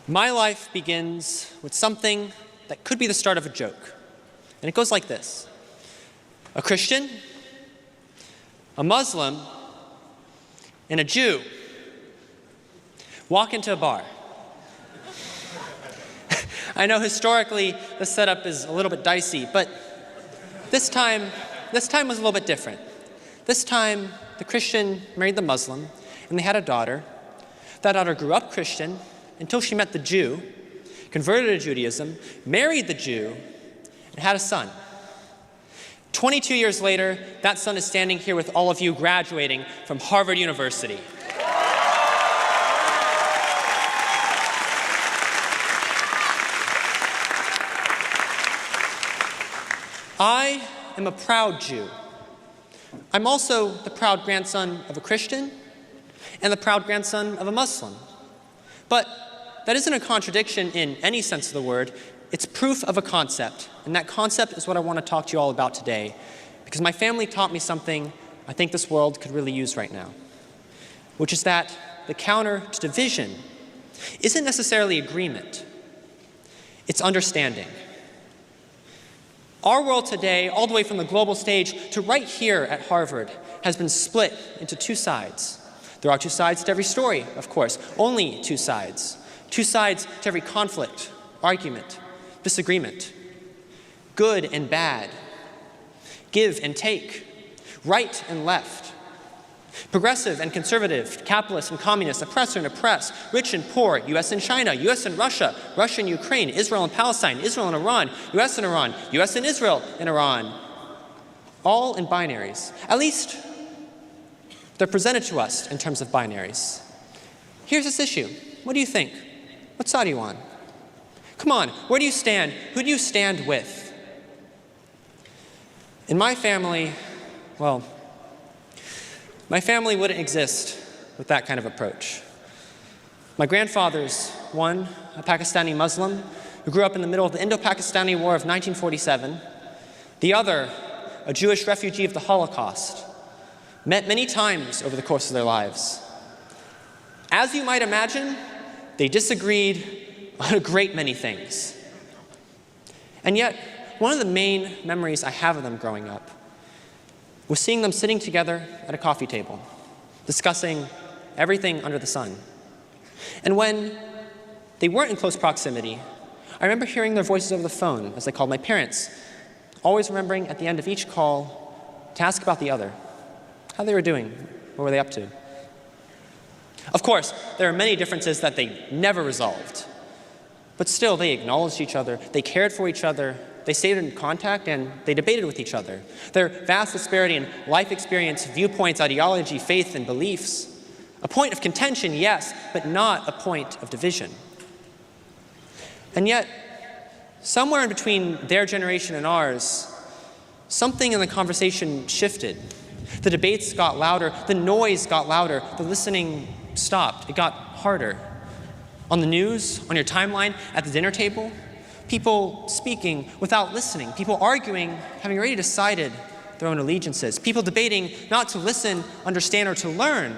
My life begins with something that could be the start of a joke. And it goes like this. A Christian, a Muslim, and a Jew walk into a bar. I know historically the setup is a little bit dicey, but this time was a little bit different. This time, the Christian married the Muslim, and they had a daughter. That daughter grew up Christian until she met the Jew, converted to Judaism, married the Jew, and had a son. 22 years later, that son is standing here with all of you graduating from Harvard University. I am a proud Jew. I'm also the proud grandson of a Christian and the proud grandson of a Muslim. But that isn't a contradiction in any sense of the word. It's proof of a concept, and that concept is what I want to talk to you all about today, because my family taught me something I think this world could really use right now, which is that the counter to division isn't necessarily agreement, it's understanding. Our world today, all the way from the global stage to right here at Harvard, has been split into two sides. There are two sides to every story, of course, only two sides. Two sides to every conflict, argument, disagreement. Good and bad. Give and take. Right and left. Progressive and conservative, capitalist and communist, oppressor and oppressed, rich and poor, US and China, US and Russia, Russia and Ukraine, Israel and Palestine, Israel and Iran, US and Iran, US and Israel and Iran. All in binaries. At least they're presented to us in terms of binaries. Here's this issue. What do you think? What side are you on? Come on, where do you stand? Who do you stand with? In my family, well, my family wouldn't exist with that kind of approach. My grandfather's one, a Pakistani Muslim who grew up in the middle of the Indo-Pakistani War of 1947. The other, a Jewish refugee of the Holocaust, met many times over the course of their lives. As you might imagine, they disagreed on a great many things. And yet, one of the main memories I have of them growing up was seeing them sitting together at a coffee table, discussing everything under the sun. And when they weren't in close proximity, I remember hearing their voices over the phone as they called my parents, always remembering at the end of each call to ask about the other, how they were doing, what were they up to. Of course, there are many differences that they never resolved, but still they acknowledged each other, they cared for each other, they stayed in contact, and they debated with each other. Their vast disparity in life experience, viewpoints, ideology, faith, and beliefs. A point of contention, yes, but not a point of division. And yet, somewhere in between their generation and ours, something in the conversation shifted. The debates got louder, the noise got louder, the listening stopped, it got harder. On the news, on your timeline, at the dinner table, people speaking without listening, people arguing, having already decided their own allegiances, people debating not to listen, understand, or to learn,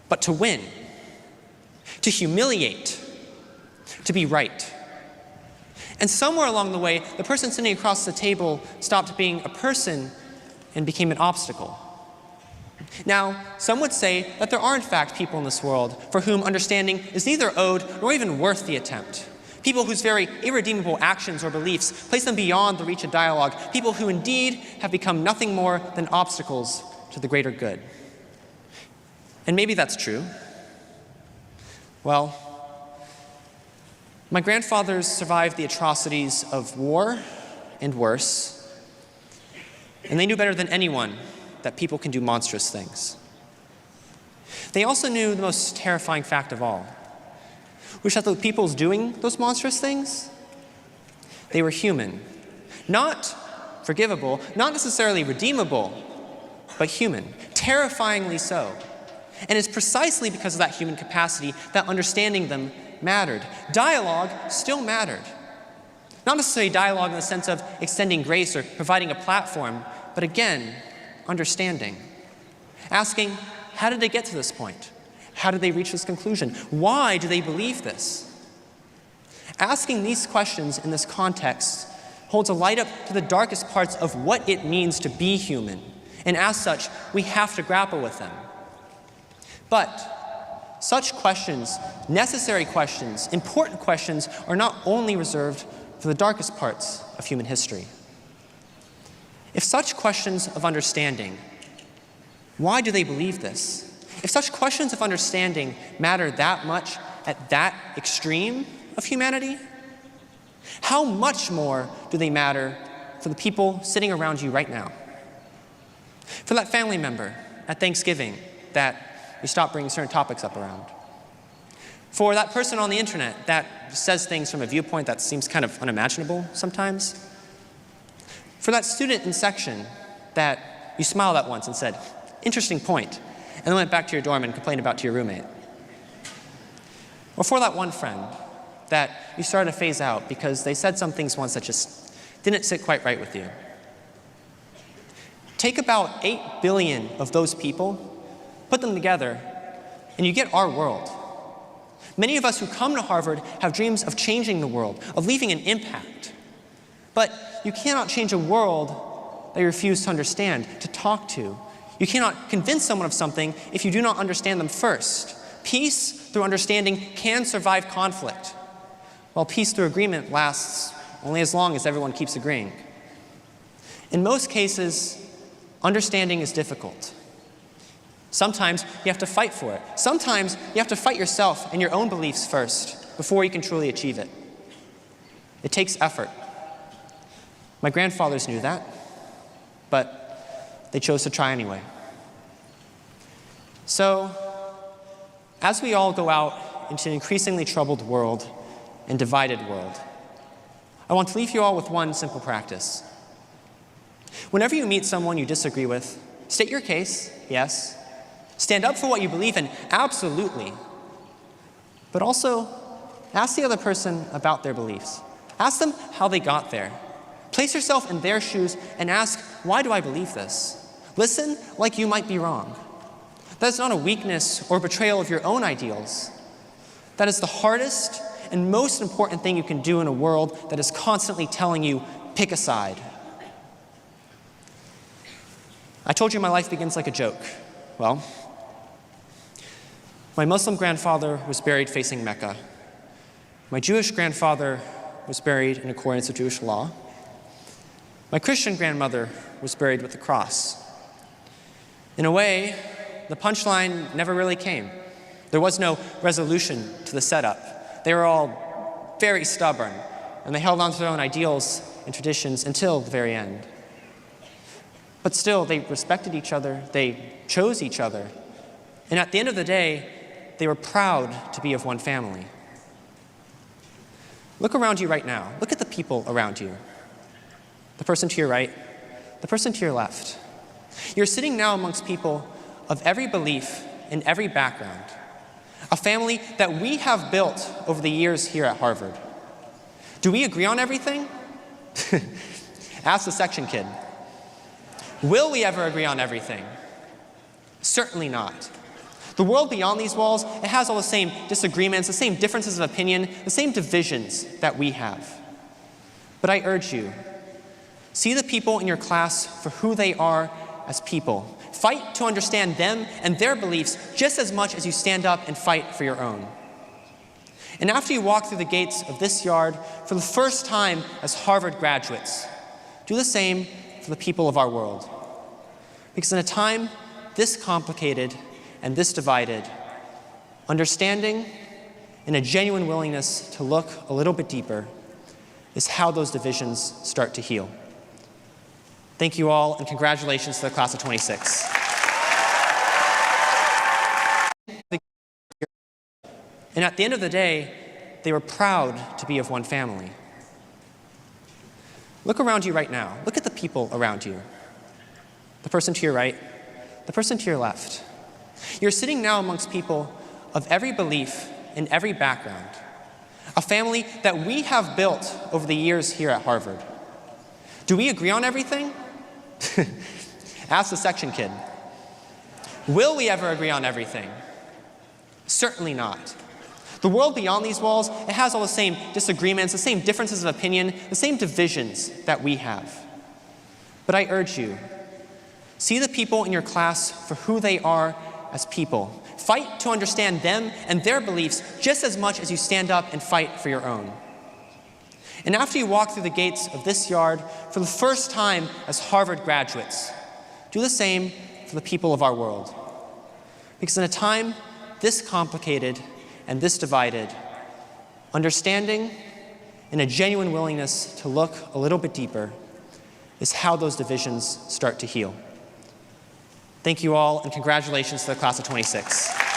but to win, to humiliate, to be right. And somewhere along the way, the person sitting across the table stopped being a person and became an obstacle. Now, some would say that there are in fact people in this world for whom understanding is neither owed nor even worth the attempt. People whose very irredeemable actions or beliefs place them beyond the reach of dialogue. People who indeed have become nothing more than obstacles to the greater good. And maybe that's true. Well, my grandfathers survived the atrocities of war and worse, and they knew better than anyone that people can do monstrous things. They also knew the most terrifying fact of all, which is that the peoples doing those monstrous things, they were human. Not forgivable, not necessarily redeemable, but human, terrifyingly so. And it's precisely because of that human capacity that understanding them mattered. Dialogue still mattered. Not necessarily dialogue in the sense of extending grace or providing a platform, but again, understanding. Asking, how did they get to this point? How did they reach this conclusion? Why do they believe this? Asking these questions in this context holds a light up to the darkest parts of what it means to be human, and as such, we have to grapple with them. But such questions, necessary questions, important questions, are not only reserved for the darkest parts of human history. If such questions of understanding, why do they believe this? If such questions of understanding matter that much at that extreme of humanity, how much more do they matter for the people sitting around you right now? For that family member at Thanksgiving that you stop bringing certain topics up around. For that person on the internet that says things from a viewpoint that seems kind of unimaginable sometimes. For that student in section that you smiled at once and said, "Interesting point," and then went back to your dorm and complained about to your roommate. Or for that one friend that you started to phase out because they said some things once that just didn't sit quite right with you. Take about 8 billion of those people, put them together, and you get our world. Many of us who come to Harvard have dreams of changing the world, of leaving an impact. But you cannot change a world that you refuse to understand, to talk to. You cannot convince someone of something if you do not understand them first. Peace through understanding can survive conflict, while peace through agreement lasts only as long as everyone keeps agreeing. In most cases, understanding is difficult. Sometimes you have to fight for it. Sometimes you have to fight yourself and your own beliefs first before you can truly achieve it. It takes effort. My grandfathers knew that, but they chose to try anyway. So, as we all go out into an increasingly troubled world and divided world, I want to leave you all with one simple practice. Whenever you meet someone you disagree with, state your case, yes. Stand up for what you believe in, absolutely. But also, ask the other person about their beliefs. Ask them how they got there. Place yourself in their shoes and ask, why do I believe this? Listen like you might be wrong. That is not a weakness or betrayal of your own ideals. That is the hardest and most important thing you can do in a world that is constantly telling you, pick a side. I told you my life begins like a joke. Well, my Muslim grandfather was buried facing Mecca. My Jewish grandfather was buried in accordance with Jewish law. My Christian grandmother was buried with the cross. In a way, the punchline never really came. There was no resolution to the setup. They were all very stubborn, and they held on to their own ideals and traditions until the very end. But still, they respected each other, they chose each other, and at the end of the day, they were proud to be of one family. Look around you right now. Look at the people around you. The person to your right, the person to your left. You're sitting now amongst people of every belief and every background. A family that we have built over the years here at Harvard. Do we agree on everything? Ask the section kid. Will we ever agree on everything? Certainly not. The world beyond these walls, it has all the same disagreements, the same differences of opinion, the same divisions that we have. But I urge you, see the people in your class for who they are as people. Fight to understand them and their beliefs just as much as you stand up and fight for your own. And after you walk through the gates of this yard for the first time as Harvard graduates, do the same for the people of our world. Because in a time this complicated and this divided, understanding and a genuine willingness to look a little bit deeper is how those divisions start to heal. Thank you all, and congratulations to the class of 26. And at the end of the day, they were proud to be of one family. Look around you right now. Look at the people around you. The person to your right, the person to your left. You're sitting now amongst people of every belief and every background. A family that we have built over the years here at Harvard. Do we agree on everything? Ask the section kid. Will we ever agree on everything? Certainly not. The world beyond these walls, it has all the same disagreements, the same differences of opinion, the same divisions that we have. But I urge you, see the people in your class for who they are as people. Fight to understand them and their beliefs just as much as you stand up and fight for your own. And after you walk through the gates of this yard for the first time as Harvard graduates, do the same for the people of our world. Because in a time this complicated and this divided, understanding and a genuine willingness to look a little bit deeper is how those divisions start to heal. Thank you all, and congratulations to the class of '26.